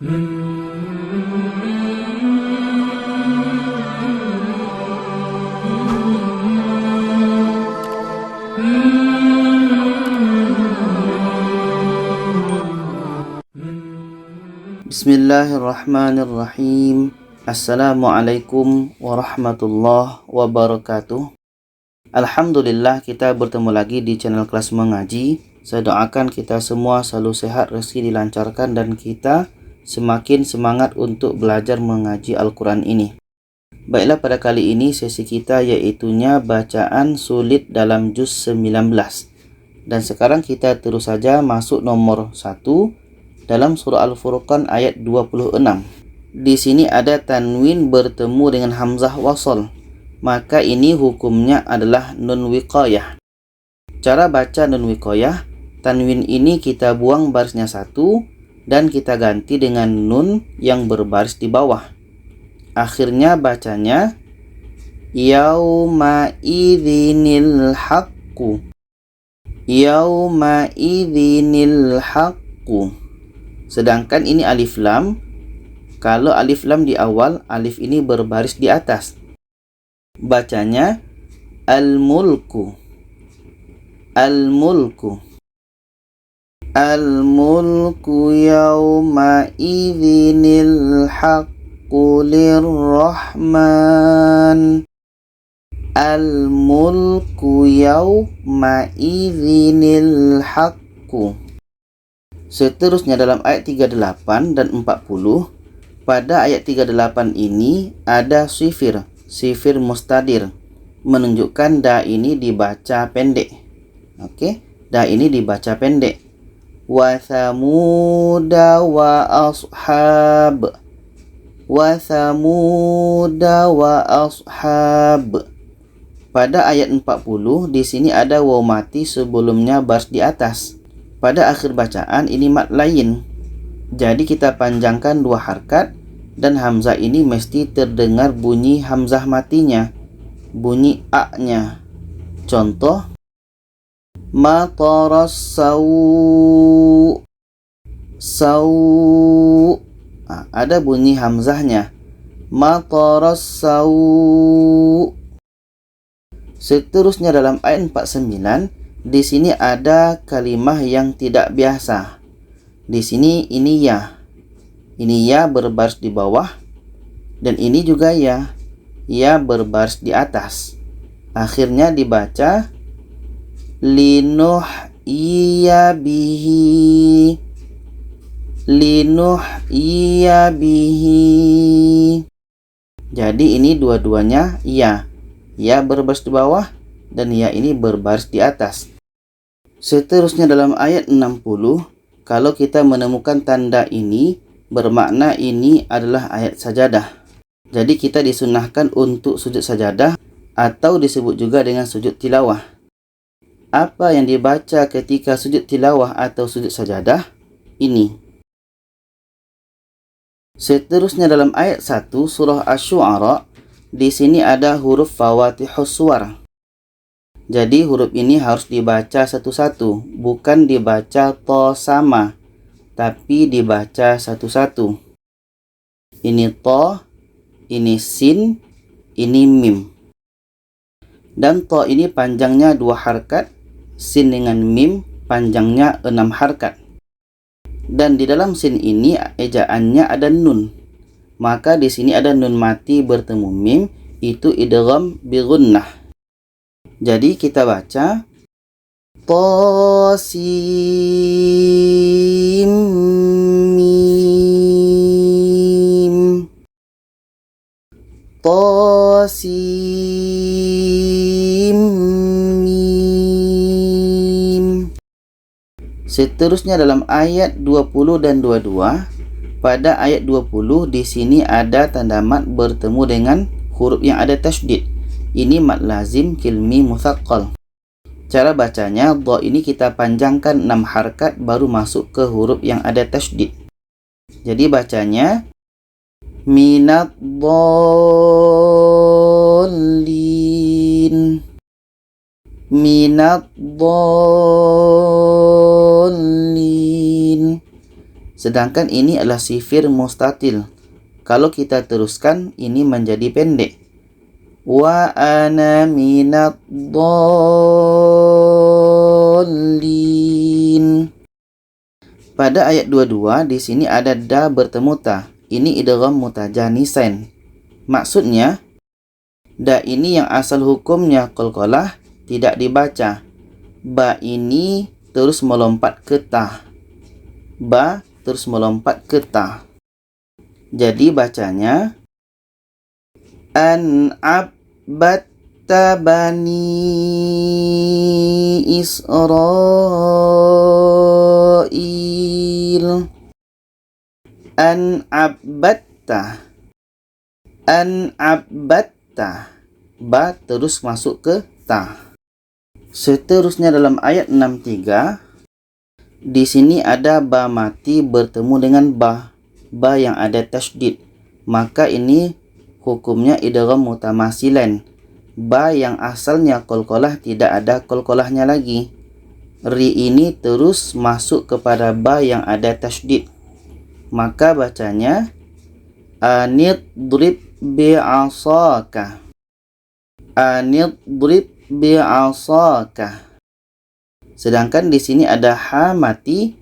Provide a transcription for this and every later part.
Bismillahirrahmanirrahim. Assalamualaikum warahmatullahi wabarakatuh. Alhamdulillah, kita bertemu lagi di channel kelas mengaji. Saya doakan kita semua selalu sehat, rezeki dilancarkan, dan kita semakin semangat untuk belajar mengaji Al-Quran ini. Baiklah, pada kali ini sesi kita yaitunya bacaan sulit dalam juz 19. Dan sekarang kita terus saja masuk nomor 1 dalam surah Al-Furqan ayat 26. Di sini ada tanwin bertemu dengan hamzah wasal. Maka ini hukumnya adalah nun wiqayah. Cara baca nun wiqayah, tanwin ini kita buang barisnya satu dan kita ganti dengan nun yang berbaris di bawah. Akhirnya bacanya yauma idzinil haqqu. Yauma idzinil haqqu. Sedangkan ini alif lam. Kalau alif lam di awal, alif ini berbaris di atas. Bacanya al-mulku. Al-mulku. Al-mulku yawma idzinil haqqu lirrahman. Al-mulku yawma idzinil haqqu. Seterusnya dalam ayat 38 dan 40, pada ayat 38 ini ada sifir mustadir, menunjukkan da ini dibaca pendek. Oke, da ini dibaca pendek. Wa thamuda wa ashab. Wa thamuda wa ashab. Pada ayat 40 di sini ada waw mati sebelumnya baris di atas. Pada akhir bacaan ini mad lain. Jadi kita panjangkan dua harkat dan hamzah ini mesti terdengar bunyi hamzah matinya, bunyi a-nya. Contoh mataras sau. Ada bunyi hamzahnya. Mataras sau. Seterusnya dalam ayat 49, di sini ada kalimah yang tidak biasa. Di sini ini ya. Ini ya berbaris di bawah dan ini juga ya. Ya berbaris di atas. Akhirnya dibaca linuh iya bihi. Linuh iya bihi. Jadi ini dua-duanya ya. Ya berbaris di bawah dan ya ini berbaris di atas. Seterusnya dalam ayat 60, kalau kita menemukan tanda ini, bermakna ini adalah ayat sajadah. Jadi kita disunahkan untuk sujud sajadah atau disebut juga dengan sujud tilawah. Apa yang dibaca ketika sujud tilawah atau sujud sajadah? Ini. Seterusnya dalam ayat 1 surah Asy-Syu'ara, di sini ada huruf fawatihus suwar. Jadi huruf ini harus dibaca satu-satu, bukan dibaca to sama, tapi dibaca satu-satu. Ini to, ini sin, ini mim. Dan to ini panjangnya 2 harkat, sin dengan mim panjangnya 6 harkat. Dan di dalam sin ini ejaannya ada nun. Maka di sini ada nun mati bertemu mim, itu idgham bi gunnah. Jadi kita baca Tasim mim. Tasim mim. Seterusnya dalam ayat 20 dan 22, pada ayat 20 di sini ada tanda mad bertemu dengan huruf yang ada tasydid. Ini mad lazim kilmi mutsaqqal. Cara bacanya, dha ini kita panjangkan 6 harkat baru masuk ke huruf yang ada tasydid. Jadi bacanya minad dhallin. Minad dhallin. Sedangkan ini adalah sifir mustatil. Kalau kita teruskan, ini menjadi pendek. Wa ana minad dallin. Pada ayat 22 di sini ada da bertemu ta. Ini idgham mutajanisain. Maksudnya da ini yang asal hukumnya qalqalah tidak dibaca. Ba ini terus melompat ke ta. Ba terus melompat ke ta. Jadi bacanya an abbatta bani Israil. An abbatta. An abbatta. Ba terus masuk ke ta. Seterusnya dalam ayat 63, di sini ada ba mati bertemu dengan ba yang ada tasydid. Maka ini hukumnya idgham mutamasilan. Ba yang asalnya qalqalah tidak ada qalqalahnya lagi. Ri ini terus masuk kepada ba yang ada tasydid. Maka bacanya anidrib bi'asaka. Anidrib bi'asaka. Sedangkan di sini ada ha mati,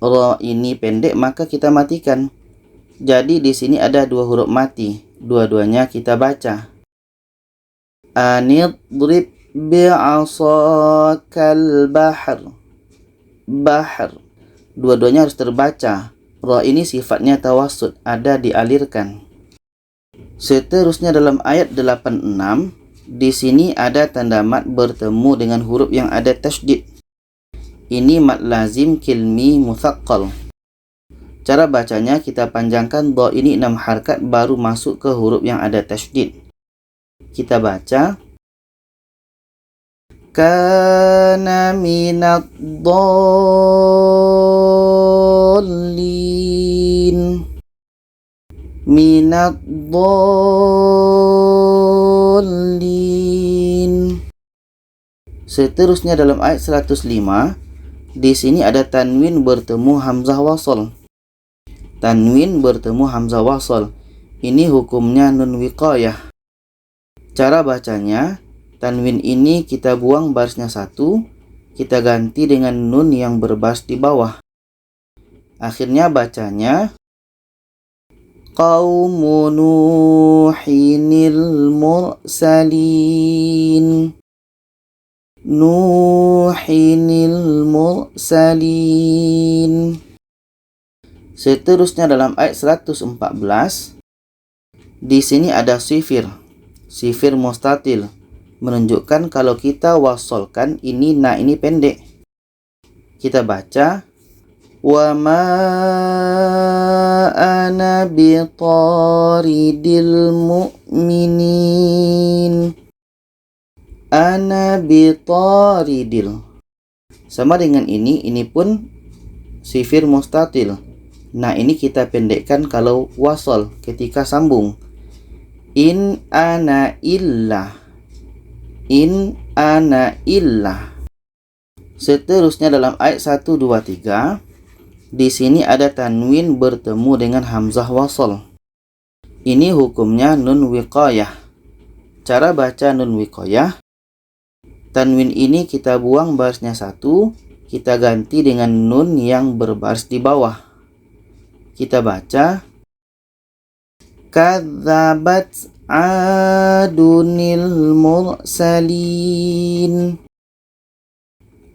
ra ini pendek, maka kita matikan. Jadi di sini ada dua huruf mati. Dua-duanya kita baca. Anidrib bi'asakal bahr. Bahr. Dua-duanya harus terbaca. Ra ini sifatnya tawassut, ada dialirkan. Seterusnya dalam ayat 86, di sini ada tanda mat bertemu dengan huruf yang ada tasydid. Ini mat lazim kilmi mutsaqqal. Cara bacanya kita panjangkan dha ini 6 harakat baru masuk ke huruf yang ada tasydid. Kita baca kana minad dallin. Minad dallin. Seterusnya dalam ayat 105, di sini ada tanwin bertemu hamzah wasal. Tanwin bertemu hamzah wasal. Ini hukumnya nun wiqayah. Cara bacanya, tanwin ini kita buang barisnya satu, kita ganti dengan nun yang berbaris di bawah. Akhirnya bacanya qaumu nuhinil mursalin. Nuhinil mursalin. Seterusnya dalam ayat 114, di sini ada sifir mustatil, menunjukkan kalau kita wasolkan ini na ini pendek. Kita baca wa ma ana bitaridil mu'minin. Ana bitaridil. Sama dengan ini pun sifir mustatil. Nah, ini kita pendekkan kalau wasal ketika sambung. In ana illa. In ana illa. Seterusnya dalam ayat 123, di sini ada tanwin bertemu dengan hamzah wasal. Ini hukumnya nun wiqayah. Cara baca nun wiqayah, tanwin ini kita buang barisnya satu, kita ganti dengan nun yang berbaris di bawah. Kita baca kadzabat adunil mursalin.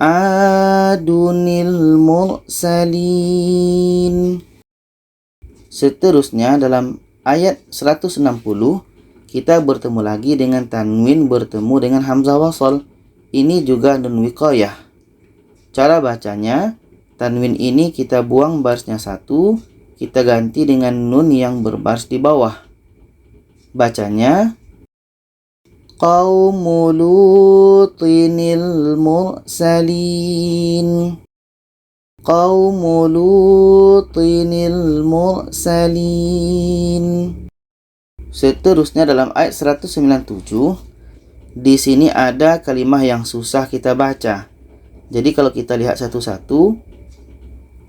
Adunil mursalin. Seterusnya dalam ayat 160, kita bertemu lagi dengan tanwin bertemu dengan hamzah wasal. Ini juga nun wiqayah. Cara bacanya, tanwin ini kita buang barisnya satu, kita ganti dengan nun yang berbaris di bawah. Bacanya qaumu lutinil mursalin. Qaumu lutinil mursalin. Seterusnya dalam ayat 197, di sini ada kalimah yang susah kita baca. Jadi kalau kita lihat satu-satu,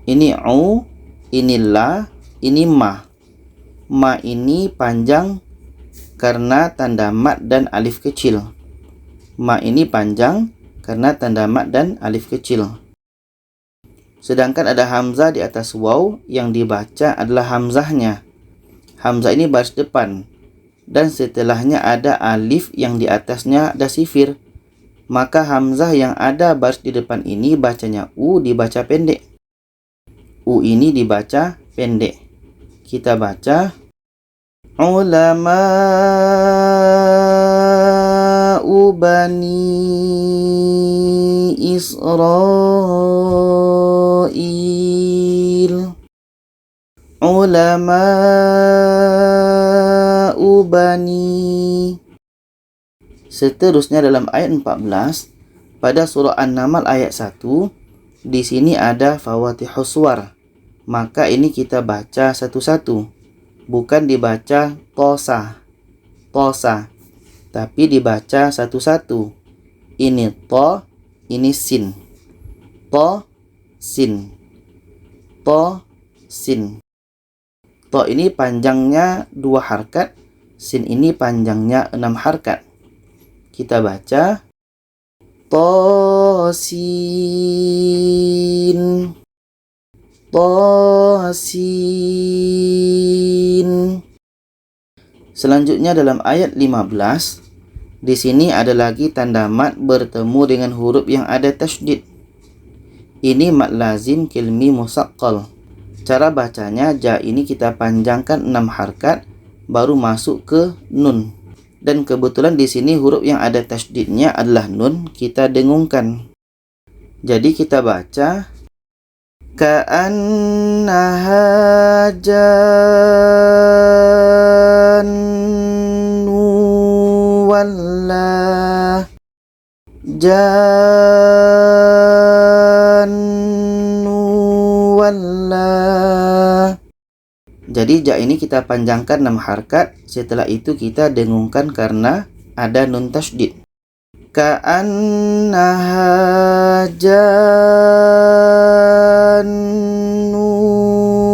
ini u, Ini la, ini ma. Ma ini panjang karena tanda mat dan alif kecil. Ma ini panjang karena tanda mat dan alif kecil. Sedangkan ada hamzah di atas waw, yang dibaca adalah hamzahnya. Hamzah ini baris depan, dan setelahnya ada alif yang di atasnya ada sifir. Maka hamzah yang ada baris di depan ini bacanya u, dibaca pendek. U ini dibaca pendek. Kita baca ulama'u bani Israil. Ulama'u bani. Seterusnya dalam ayat 14 pada surah An-Naml ayat 1, di sini ada fawatihus suwar. Maka ini kita baca satu-satu, bukan dibaca tosa, tapi dibaca satu-satu. Ini to, ini sin. To, sin. To, sin. To ini panjangnya 2 harkat, sin ini panjangnya 6 harkat. Kita baca tosin, tosin. Selanjutnya dalam ayat 15, di sini ada lagi tanda mat bertemu dengan huruf yang ada tasydid. Ini mat lazim kilmi musaqqal. Cara bacanya, ja ini kita panjangkan 6 harkat baru masuk ke nun. Dan kebetulan di sini huruf yang ada tasydidnya adalah nun, kita dengungkan. Jadi kita baca ka'annaha jannu walla. Jannu walla. Jadi ja ini kita panjangkan 6 harkat, setelah itu kita dengungkan karena ada nun tasydid. Ka'annaha jannu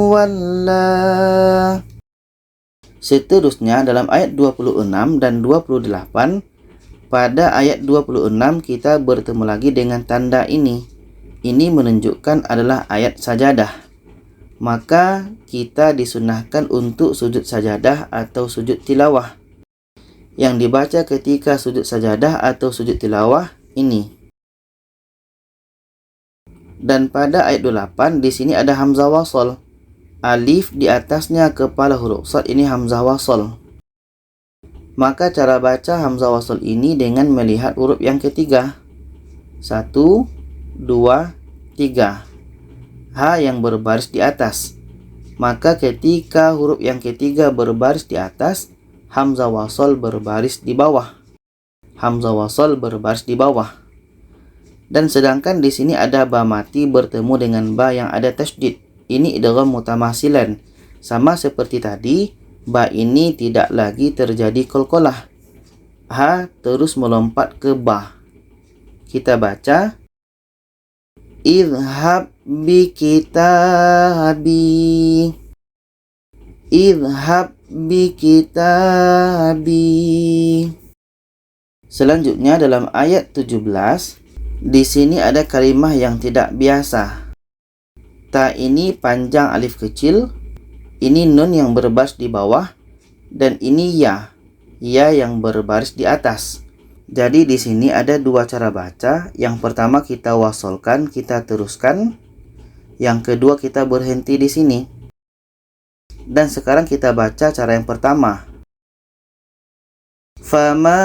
walla. Seterusnya dalam ayat 26 dan 28, pada ayat 26 kita bertemu lagi dengan tanda ini. Ini menunjukkan adalah ayat sajadah. Maka kita disunahkan untuk sujud sajadah atau sujud tilawah. Yang dibaca ketika sujud sajadah atau sujud tilawah ini. Dan pada ayat 28 di sini ada hamzah wasl. Alif di atasnya kepala huruf shad, ini hamzah wasl. Maka cara baca hamzah wasl ini dengan melihat huruf yang ketiga. 1, 2, 3. Ha yang berbaris di atas. Maka ketika huruf yang ketiga berbaris di atas, hamzah wasl berbaris di bawah. Hamzah wasl berbaris di bawah. Dan sedangkan di sini ada ba mati bertemu dengan ba yang ada tasydid. Ini idgham mutamasilan. Sama seperti tadi, ba ini tidak lagi terjadi qalqalah. Ha terus melompat ke ba. Kita baca idhab bi kitabi. Idhab bi kitabi. Selanjutnya dalam ayat 17, di sini ada kalimah yang tidak biasa. Ta ini panjang alif kecil, ini nun yang berbaris di bawah, dan ini ya yang berbaris di atas. Jadi di sini ada 2 cara baca. Yang pertama kita wasolkan, kita teruskan. Yang kedua kita berhenti di sini. Dan sekarang kita baca cara yang pertama. Fama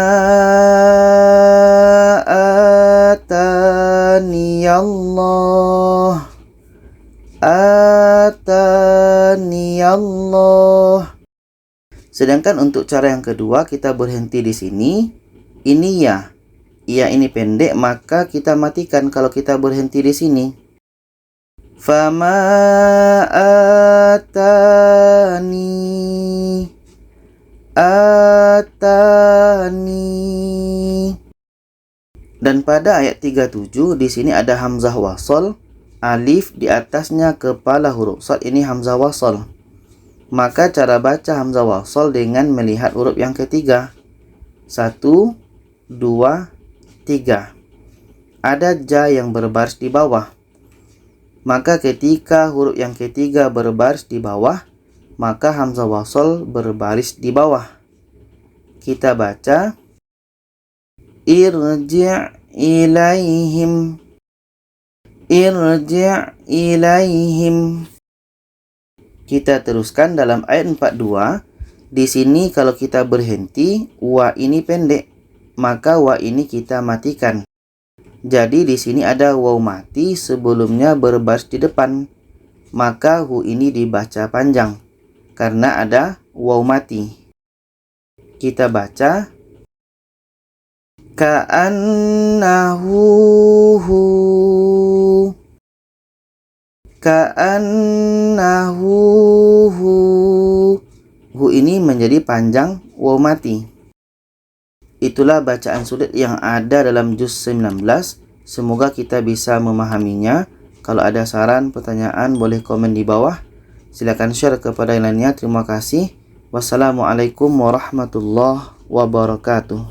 ataniyallah. Ataniyallah. Sedangkan untuk cara yang kedua kita berhenti di sini. Ini ya. Ya ini pendek, maka kita matikan kalau kita berhenti di sini. Fama atani. Dan pada ayat 37 di sini ada hamzah wasl. alif di atasnya kepala huruf shad, ini hamzah wasal. Maka cara baca hamzah wasal dengan melihat huruf yang ketiga. 1, 2, 3. Ada ja yang berbaris di bawah. Maka ketika huruf yang ketiga berbaris di bawah, maka hamzah wasal berbaris di bawah. Kita baca irji' ilaihim. Irji' ilaihim. Kita teruskan dalam ayat 42. Di sini kalau kita berhenti, wa ini pendek, maka wa ini kita matikan. Jadi di sini ada waw mati sebelumnya berbaris di depan, maka hu ini dibaca panjang karena ada waw mati. Kita baca ka'annahu hu. Ka'annahu hu. Hu ini menjadi panjang waw mati. Itulah bacaan sulit yang ada dalam juz 19. Semoga kita bisa memahaminya. Kalau ada saran, pertanyaan, boleh komen di bawah. Silakan share kepada yang lainnya. Terima kasih. Wassalamualaikum warahmatullahi wabarakatuh.